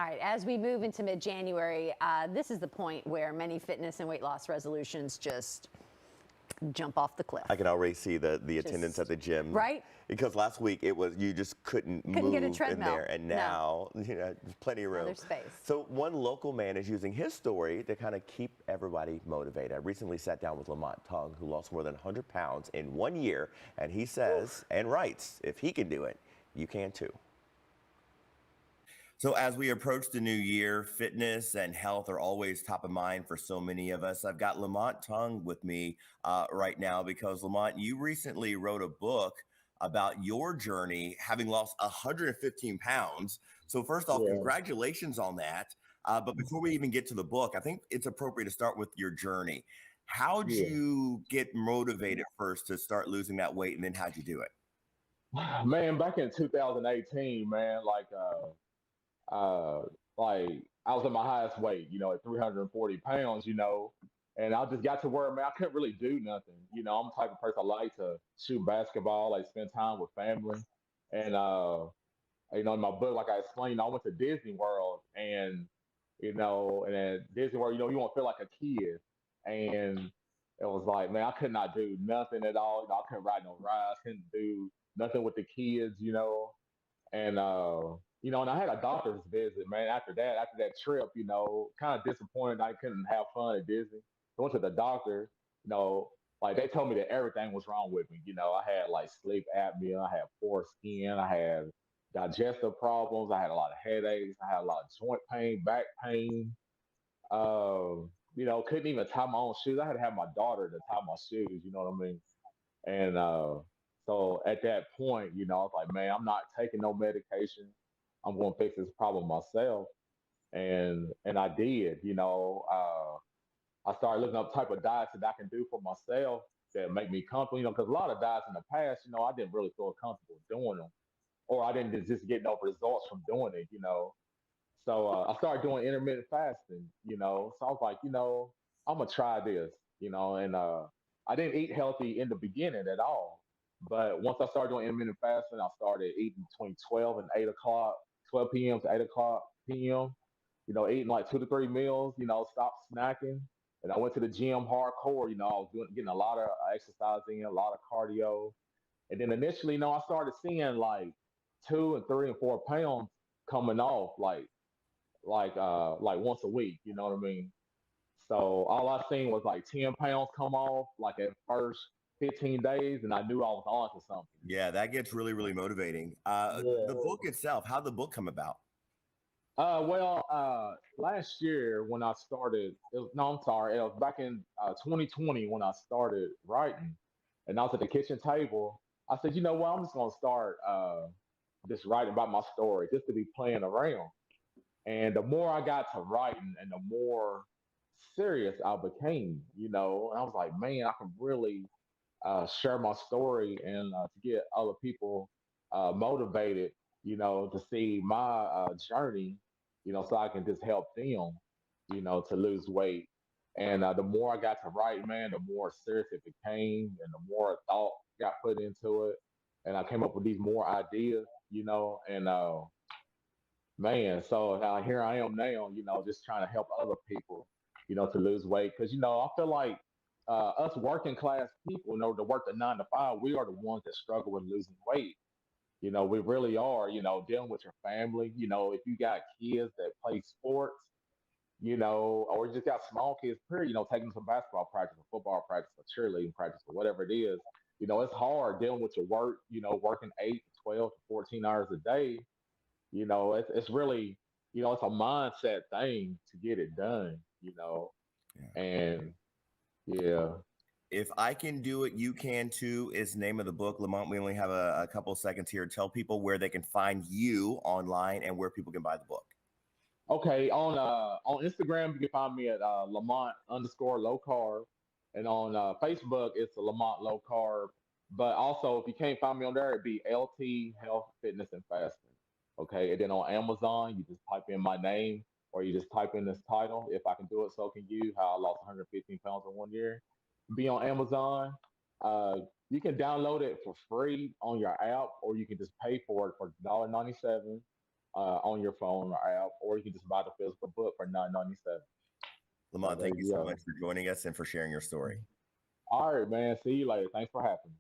All right, as we move into mid-January, this is the point where many fitness and weight loss resolutions just jump off the cliff. I can already see the attendance at the gym. Right? Because last week it was, you just couldn't move get a in treadmill. there. And now, there's plenty of room. There's space. So one local man is using his story to kind of keep everybody motivated. I recently sat down with Lamont Tung, who lost more than 100 pounds in 1 year. And he says and writes, if he can do it, you can too. So as we approach the new year, fitness and health are always top of mind for so many of us. I've got Lamont Tung with me right now because, Lamont, you recently wrote a book about your journey having lost 115 pounds. So first off, congratulations on that. But before we even get to the book, I think it's appropriate to start with your journey. How'd you get motivated first to start losing that weight, and then how'd you do it? Man, back in 2018, man, uh, like I was at my highest weight, at 340 pounds, and I just got to where, man, I couldn't really do nothing. I'm the type of person I like to shoot basketball, like spend time with family. And, in my book, like I explained, I went to Disney World and at Disney World, you want to feel like a kid. And it was like, man, I could not do nothing at all. I couldn't ride no rides, couldn't do nothing with the kids. And I had a doctor's visit, man. After that trip, kind of disappointed I couldn't have fun at Disney. I went to the doctor, you know, like they told me that everything was wrong with me. I had like sleep apnea, I had poor skin, I had digestive problems, I had a lot of headaches, I had a lot of joint pain, back pain. Couldn't even tie my own shoes. I had to have my daughter to tie my shoes, you know what I mean? And so at that point, I was like, man, I'm not taking no medication. I'm going to fix this problem myself. And I did. I started looking up type of diets that I can do for myself that make me comfortable. Because a lot of diets in the past, I didn't really feel comfortable doing them, or I didn't just get no results from doing it. So I started doing intermittent fasting. So I was like, I'm gonna try this. And I didn't eat healthy in the beginning at all. But once I started doing intermittent fasting, I started eating between 12 and 8 o'clock, 12 p.m. to 8 o'clock p.m. Eating like 2 to 3 meals. Stop snacking. And I went to the gym hardcore. I was getting a lot of exercise in, a lot of cardio. And then initially, I started seeing like 2 and 3 and 4 pounds coming off, like once a week. You know what I mean? So all I seen was like 10 pounds come off like at first 15 days, and I knew I was on to something. Yeah, that gets really, really motivating. The Yeah. book itself, how'd the book come about? Last year when I started, no, I'm sorry, it was back in 2020 when I started writing, and I was at the kitchen table. I said, you know what, I'm just gonna start just writing about my story, just to be playing around. And the more I got to writing, and the more serious I became, and I was like, man, I can really share my story and to get other people motivated, to see my journey, so I can just help them, to lose weight. And the more I got to write, man, the more serious it became, and the more thought got put into it. And I came up with these more ideas, and man, so here I am now, just trying to help other people, to lose weight. Because, I feel like us working class people, to work the 9 to 5, we are the ones that struggle with losing weight. We really are, dealing with your family. If you got kids that play sports, or you just got small kids, period, taking them to basketball practice or football practice or cheerleading practice or whatever it is, it's hard dealing with your work, working 8 to 12 to 14 hours a day. It's really, it's a mindset thing to get it done. Yeah. And yeah. If I can do it, you can too, is the name of the book. Lamont, we only have a couple of seconds here. Tell people where they can find you online and where people can buy the book. Okay, on Instagram you can find me at Lamont underscore low carb, and on Facebook it's Lamont low carb. But also, if you can't find me on there, it'd be LT Health Fitness and Fasting. Okay, and then on Amazon you just type in my name, or you just type in this title. If I can do it, so can you. How I lost 115 pounds in 1 year. Be on Amazon. Uh, you can download it for free on your app, or you can just pay for it for $1.97. on your phone or app, or you can just buy the physical book for 9.97. So Lamont, there thank you you so go. much for joining us and for sharing your story. All right, man. See you later. Thanks for having me.